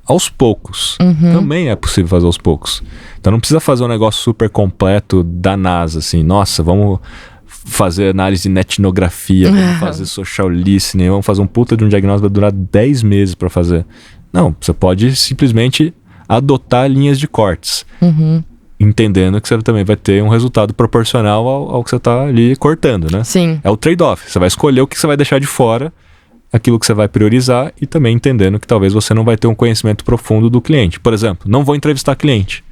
aos poucos. Também é possível fazer aos poucos. Então não precisa fazer um negócio super completo da NASA, assim, nossa, vamos fazer análise de etnografia, vamos fazer social listening, vamos fazer um puta de um diagnóstico, vai durar 10 meses para fazer. Não, você pode simplesmente adotar linhas de cortes. Entendendo que você também vai ter um resultado proporcional ao que você está ali cortando, né? Sim. É o trade-off. Você vai escolher o que você vai deixar de fora, aquilo que você vai priorizar, e também entendendo que talvez você não vai ter um conhecimento profundo do cliente. Por exemplo, não vou entrevistar cliente.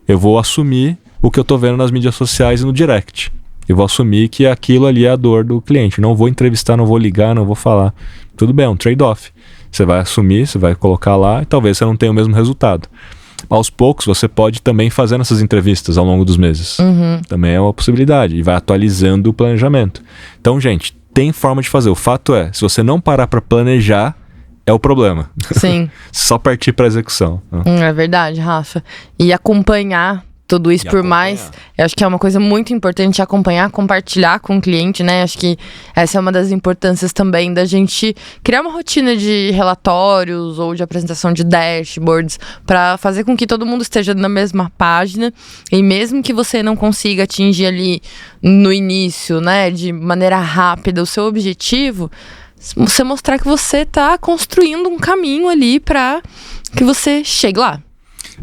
Eu vou assumir o que eu estou vendo nas mídias sociais e no direct. Eu vou assumir que aquilo ali é a dor do cliente. Não vou entrevistar, não vou ligar, não vou falar. Tudo bem, é um trade-off. Você vai assumir, você vai colocar lá e talvez você não tenha o mesmo resultado. Aos poucos, você pode também fazer essas entrevistas ao longo dos meses. Também é uma possibilidade. E vai atualizando o planejamento. Então, gente, tem forma de fazer. O fato é, se você não parar para planejar, é o problema. Sim. Só partir para execução. É verdade, Rafa. E acompanhar tudo isso, por mais... Eu acho que é uma coisa muito importante acompanhar, compartilhar com o cliente, né? Acho que essa é uma das importâncias também da gente criar uma rotina de relatórios ou de apresentação de dashboards para fazer com que todo mundo esteja na mesma página. E mesmo que você não consiga atingir ali no início, né, de maneira rápida o seu objetivo, você mostrar que você está construindo um caminho ali para que você chegue lá.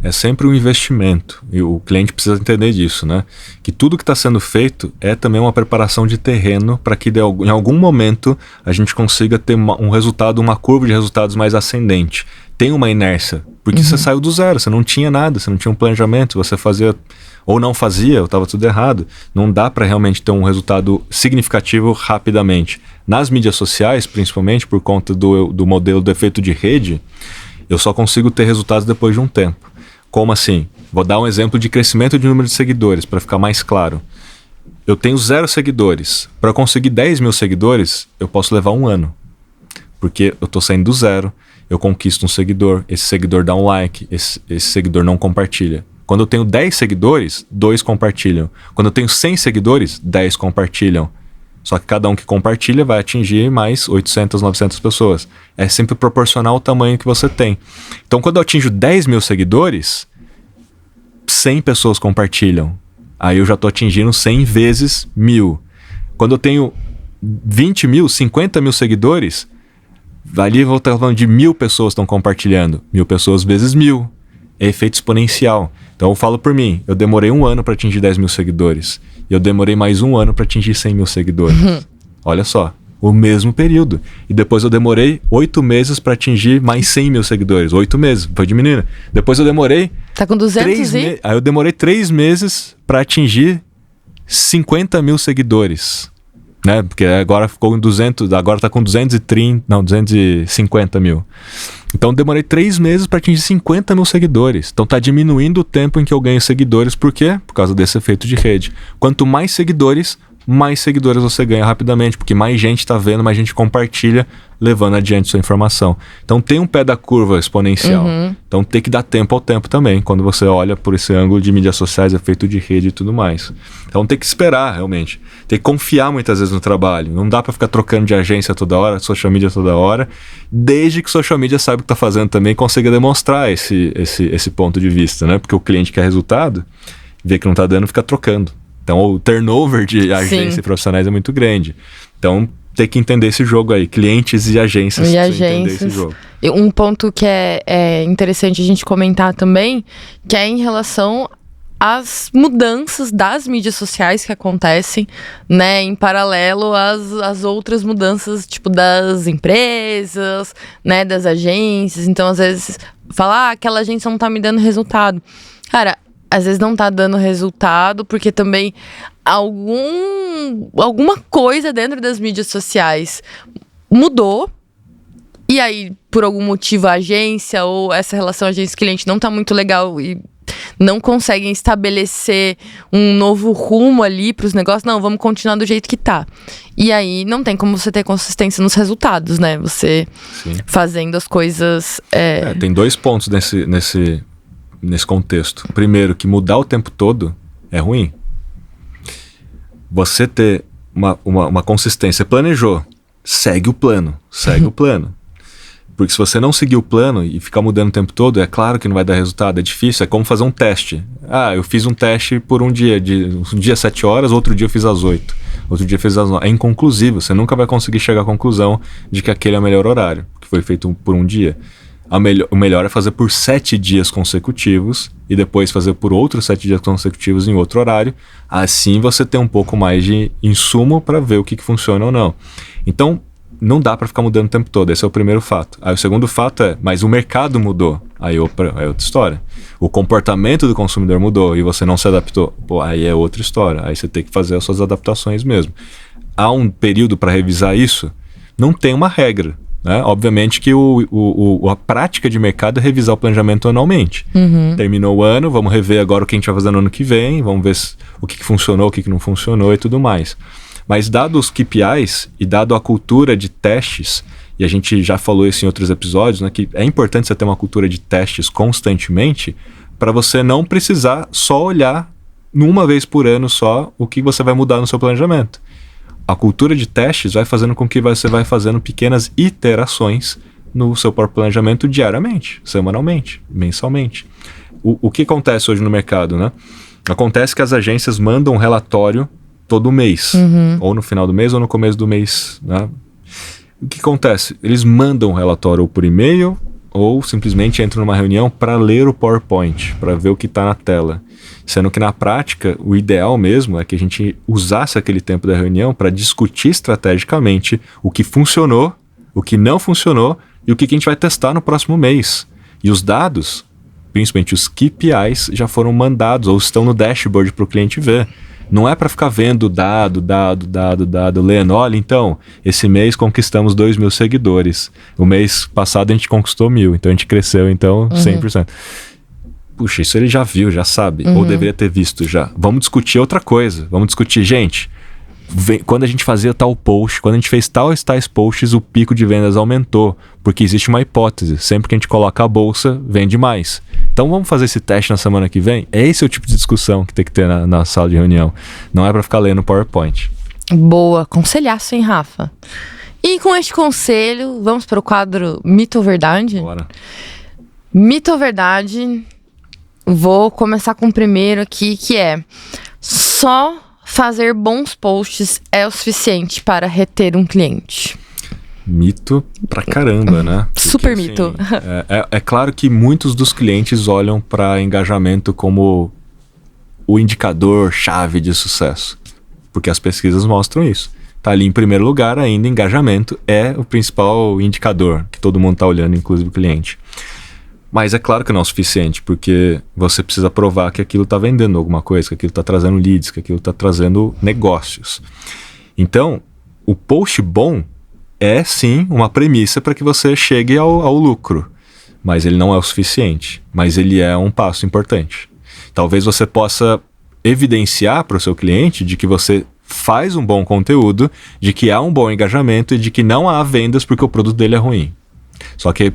É sempre um investimento e o cliente precisa entender disso, né? Que tudo que está sendo feito é também uma preparação de terreno para que em algum momento a gente consiga ter um resultado, uma curva de resultados mais ascendente. Tem uma inércia, porque você saiu do zero, você não tinha nada, você não tinha um planejamento, você fazia ou não fazia, ou estava tudo errado. Não dá para realmente ter um resultado significativo rapidamente. Nas mídias sociais, principalmente por conta do modelo do efeito de rede, eu só consigo ter resultados depois de um tempo. Como assim? Vou dar um exemplo de crescimento de número de seguidores, para ficar mais claro. Eu tenho 0 seguidores. Para conseguir 10 mil seguidores, eu posso levar 1 ano. Porque eu estou saindo do zero, eu conquisto um seguidor, esse seguidor dá um like, esse seguidor não compartilha. Quando eu tenho 10 seguidores, 2 compartilham. Quando eu tenho 100 seguidores, 10 compartilham. Só que cada um que compartilha vai atingir mais 800, 900 pessoas. É sempre proporcional ao tamanho que você tem. Então, quando eu atinjo 10 mil seguidores, 100 pessoas compartilham. Aí eu já estou atingindo 100 vezes 1000. Quando eu tenho 20 mil, 50 mil seguidores, ali eu vou estar falando de 1000 pessoas estão compartilhando. 1000 pessoas vezes 1000. É efeito exponencial. Então eu falo por mim, eu demorei 1 ano para atingir 10 mil seguidores. E eu demorei mais 1 ano para atingir 100 mil seguidores. Olha só, o mesmo período. E depois eu demorei 8 meses para atingir mais 100 mil seguidores. 8 meses, foi diminuindo. Depois eu demorei... Tá com 200 Aí eu demorei 3 meses para atingir 50 mil seguidores. Né? Porque agora ficou em 200, agora tá com 250 mil. Então demorei 3 meses para atingir 50 mil seguidores. Então tá diminuindo o tempo em que eu ganho seguidores. Por quê? Por causa desse efeito de rede. Quanto mais seguidores você ganha rapidamente, porque mais gente tá vendo, mais gente compartilha, levando adiante sua informação. Então tem um pé da curva exponencial. Então tem que dar tempo ao tempo também, quando você olha por esse ângulo de mídias sociais, efeito de rede e tudo mais. Então tem que esperar, realmente. Tem que confiar muitas vezes no trabalho. Não dá para ficar trocando de agência toda hora, social media toda hora, desde que o social media saiba o que tá fazendo também e consiga demonstrar esse ponto de vista, né? Porque o cliente quer resultado, vê que não tá dando, fica trocando. Então o turnover de agências e profissionais é muito grande. Então tem que entender esse jogo aí, clientes e agências. E agências. Entender esse jogo. Um ponto que é interessante a gente comentar também, que é em relação às mudanças das mídias sociais que acontecem, né, em paralelo às outras mudanças, tipo, das empresas, né, das agências. Então, às vezes, falar, aquela agência não tá me dando resultado. Cara, às vezes não tá dando resultado, porque também alguma coisa dentro das mídias sociais mudou. E aí, por algum motivo, a agência ou essa relação agência-cliente não tá muito legal e não conseguem estabelecer um novo rumo ali pros negócios. Não, vamos continuar do jeito que tá. E aí, não tem como você ter consistência nos resultados, né? Você fazendo as coisas... Tem 2 pontos nesse contexto. Primeiro, que mudar o tempo todo é ruim. Você ter uma consistência, planejou, segue o plano. Porque se você não seguir o plano e ficar mudando o tempo todo, é claro que não vai dar resultado, é difícil, é como fazer um teste. Eu fiz um teste por um dia 7 horas, outro dia eu fiz às 8, outro dia eu fiz às 9. É inconclusivo, você nunca vai conseguir chegar à conclusão de que aquele é o melhor horário, que foi feito por um dia. O melhor é fazer por 7 dias consecutivos e depois fazer por outros 7 dias consecutivos em outro horário. Assim você tem um pouco mais de insumo para ver o que funciona ou não. Então, não dá para ficar mudando o tempo todo. Esse é o primeiro fato. Aí o segundo fato mas o mercado mudou. Aí é outra história. O comportamento do consumidor mudou e você não se adaptou. Aí é outra história. Aí você tem que fazer as suas adaptações mesmo. Há um período para revisar isso? Não tem uma regra. Né? Obviamente que a prática de mercado é revisar o planejamento anualmente. Terminou o ano, vamos rever agora o que a gente vai fazer no ano que vem, vamos ver o que funcionou, o que não funcionou e tudo mais. Mas dado os KPIs e dado a cultura de testes, e a gente já falou isso em outros episódios, né, que é importante você ter uma cultura de testes constantemente para você não precisar só olhar uma vez por ano só o que você vai mudar no seu planejamento. A cultura de testes vai fazendo com que você vai fazendo pequenas iterações no seu próprio planejamento diariamente, semanalmente, mensalmente. O que acontece hoje no mercado, né? Acontece que as agências mandam um relatório todo mês, ou no final do mês ou no começo do mês, né? O que acontece? Eles mandam um relatório ou por e-mail ou simplesmente entram numa reunião para ler o PowerPoint, para ver o que está na tela. Sendo que na prática, o ideal mesmo é que a gente usasse aquele tempo da reunião para discutir estrategicamente o que funcionou, o que não funcionou e o que a gente vai testar no próximo mês. E os dados, principalmente os KPIs, já foram mandados ou estão no dashboard para o cliente ver. Não é para ficar vendo dado, lendo. Olha, então, esse mês conquistamos 2.000 seguidores. O mês passado a gente conquistou 1.000, então a gente cresceu, 100%. Puxa, isso ele já viu, já sabe, ou deveria ter visto já. Vamos discutir outra coisa. Vamos discutir, gente, quando a gente fazia tal post, quando a gente fez tais posts, o pico de vendas aumentou, porque existe uma hipótese. Sempre que a gente coloca a bolsa, vende mais. Então vamos fazer esse teste na semana que vem? Esse é o tipo de discussão que tem que ter na sala de reunião. Não é para ficar lendo PowerPoint. Boa, conselhaço, hein, Rafa? E com este conselho, vamos para o quadro Mito ou Verdade? Bora. Mito ou Verdade? Vou começar com o primeiro aqui, que é: só fazer bons posts é o suficiente para reter um cliente. Mito pra caramba, né? Porque, super mito. É claro que muitos dos clientes olham para engajamento como o indicador-chave de sucesso. Porque as pesquisas mostram isso. Tá ali em primeiro lugar ainda, engajamento é o principal indicador que todo mundo tá olhando, inclusive o cliente. Mas é claro que não é o suficiente, porque você precisa provar que aquilo está vendendo alguma coisa, que aquilo está trazendo leads, que aquilo está trazendo negócios. Então, o post bom é sim uma premissa para que você chegue ao lucro, mas ele não é o suficiente, mas ele é um passo importante. Talvez você possa evidenciar para o seu cliente de que você faz um bom conteúdo, de que há um bom engajamento e de que não há vendas porque o produto dele é ruim. Só que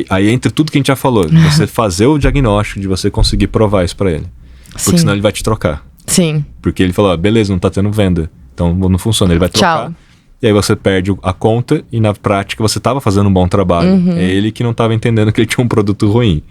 aí entre tudo que a gente já falou, você fazer o diagnóstico, de você conseguir provar isso pra ele. Porque senão ele vai te trocar. Sim. Porque ele falou, beleza, não tá tendo venda. Então não funciona, ele vai trocar. Tchau. E aí você perde a conta e na prática você tava fazendo um bom trabalho. É ele que não tava entendendo que ele tinha um produto ruim.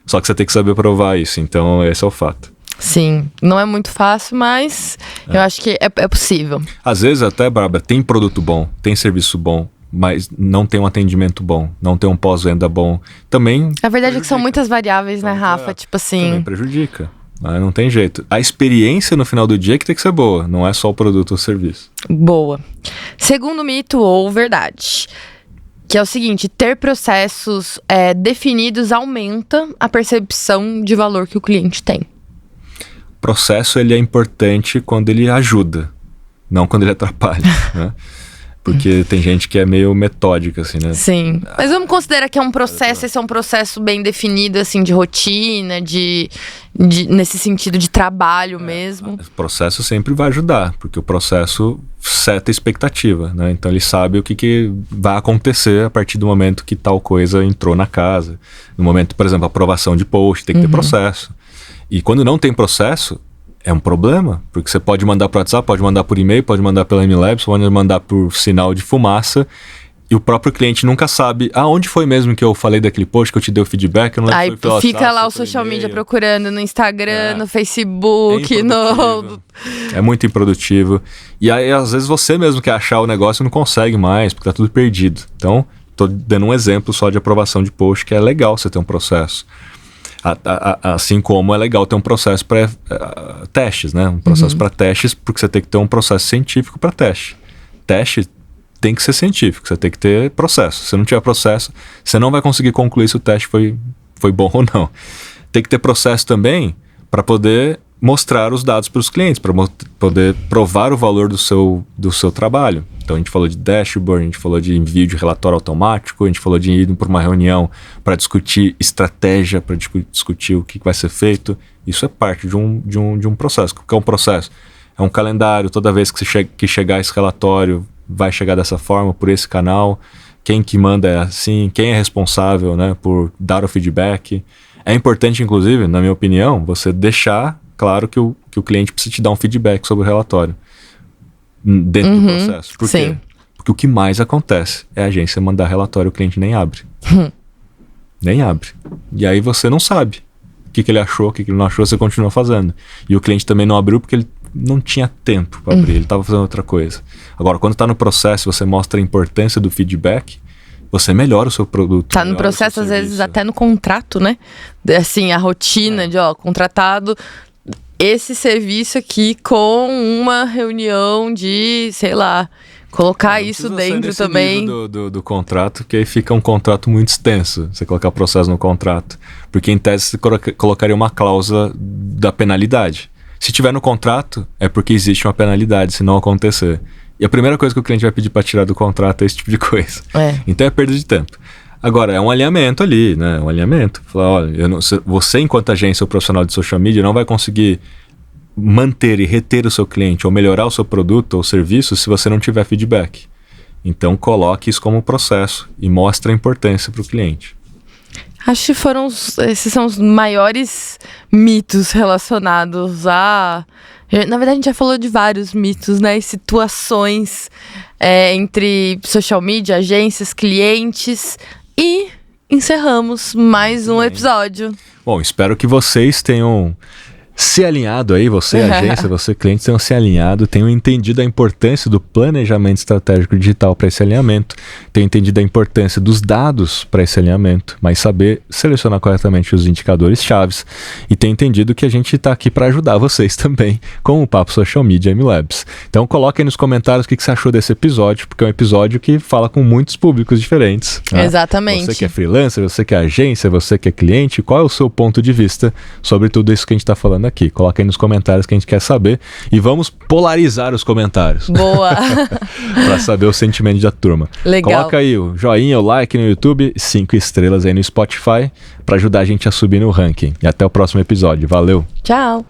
Só que você tem que saber provar isso, então esse é o fato. Sim, não é muito fácil, mas eu acho que é possível. Às vezes até, Bárbara, tem produto bom, tem serviço bom, mas não tem um atendimento bom, não tem um pós-venda bom, também A verdade é que são muitas variáveis, né, Rafa? Tipo assim... Também prejudica. Não tem jeito. A experiência no final do dia que tem que ser boa, não é só o produto ou o serviço. Boa. Segundo mito ou verdade, que é o seguinte, ter processos definidos aumenta a percepção de valor que o cliente tem. O processo ele é importante quando ele ajuda, não quando ele atrapalha, né? Porque tem gente que é meio metódica, assim, né? Sim. Mas vamos considerar que é um processo, esse é um processo bem definido, assim, de rotina, nesse sentido de trabalho mesmo. O processo sempre vai ajudar, porque o processo seta expectativa, né? Então ele sabe o que vai acontecer a partir do momento que tal coisa entrou na casa. No momento, por exemplo, aprovação de post, tem que ter processo. E quando não tem processo, é um problema, porque você pode mandar por WhatsApp, pode mandar por e-mail, pode mandar pela MLabs, pode mandar por sinal de fumaça, e o próprio cliente nunca sabe onde foi mesmo que eu falei daquele post, que eu te dei o feedback. Eu não Aí foi fica lá o social media procurando no Instagram, no Facebook, É muito improdutivo. E aí, às vezes, você mesmo quer achar o negócio e não consegue mais, porque tá tudo perdido. Então, tô dando um exemplo só de aprovação de post, que é legal você ter um processo. Assim como é legal ter um processo para testes, né? Um processo para testes, porque você tem que ter um processo científico para teste. Teste tem que ser científico, você tem que ter processo. Se não tiver processo, você não vai conseguir concluir se o teste foi bom ou não. Tem que ter processo também para poder mostrar os dados para os clientes, para poder provar o valor do seu trabalho. Então a gente falou de dashboard, a gente falou de envio de relatório automático, a gente falou de ir para uma reunião para discutir estratégia, para discutir o que vai ser feito. Isso é parte de um processo. O que é um processo? É um calendário, toda vez que chegar esse relatório, vai chegar dessa forma, por esse canal. Quem que manda é assim, quem é responsável, né, por dar o feedback. É importante, inclusive, na minha opinião, você deixar claro que o cliente precisa te dar um feedback sobre o relatório dentro do processo. Por quê? Porque o que mais acontece é a agência mandar relatório e o cliente nem abre. Nem abre. E aí você não sabe o que ele achou, o que ele não achou, você continua fazendo. E o cliente também não abriu porque ele não tinha tempo para abrir, ele estava fazendo outra coisa. Agora, quando está no processo, você mostra a importância do feedback, você melhora o seu produto. Tá no processo, às vezes, até no contrato, né? Assim, a rotina de, contratado esse serviço aqui com uma reunião de, sei lá, colocar isso dentro também. Do contrato, que aí fica um contrato muito extenso, você colocar processo no contrato. Porque, em tese, você colocaria uma cláusula da penalidade. Se tiver no contrato, é porque existe uma penalidade, se não acontecer. E a primeira coisa que o cliente vai pedir para tirar do contrato é esse tipo de coisa. Então é perda de tempo. Agora, é um alinhamento ali, né? Um alinhamento. Falar, olha, você, enquanto agência ou profissional de social media, não vai conseguir manter e reter o seu cliente ou melhorar o seu produto ou serviço se você não tiver feedback. Então, coloque isso como processo e mostre a importância para o cliente. Acho que esses são os maiores mitos relacionados a... Na verdade, a gente já falou de vários mitos, né? E situações entre social media, agências, clientes. E encerramos mais um episódio. Bom, espero que vocês tenham se alinhado aí, você agência, você cliente, tenham se alinhado, tenham entendido a importância do planejamento estratégico digital para esse alinhamento, tenham entendido a importância dos dados para esse alinhamento, mas saber selecionar corretamente os indicadores chaves, e tenham entendido que a gente está aqui para ajudar vocês também com o Papo Social Media MLabs. Então coloquem nos comentários o que você achou desse episódio, porque é um episódio que fala com muitos públicos diferentes. Né? Exatamente. Você que é freelancer, você que é agência, você que é cliente, qual é o seu ponto de vista sobre tudo isso que a gente está falando aqui? Coloca aí nos comentários que a gente quer saber e vamos polarizar os comentários. Boa! Para saber o sentimento da turma. Legal. Coloca aí o joinha, o like no YouTube, 5 estrelas aí no Spotify para ajudar a gente a subir no ranking. E até o próximo episódio. Valeu! Tchau!